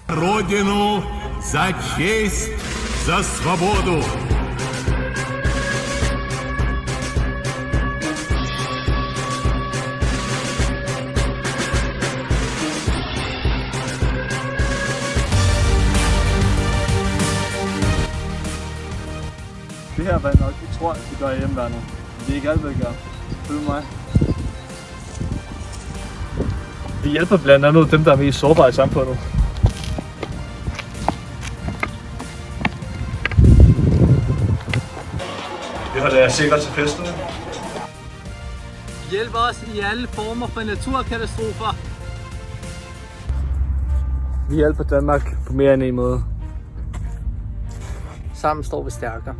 Родину, за честь, за свободу! Det her var nok, jeg tror, vi gør i hjemmeværnet. Det er ikke alt, hvad vi gør. Følg mig. Vi hjælper blandt andet dem, der er mest sårbare i samfundet. Vi holder jer sikkert til festerne. Hjælp os i alle former for naturkatastrofer. Vi hjælper Danmark på mere end en måde. Sammen står vi stærkere.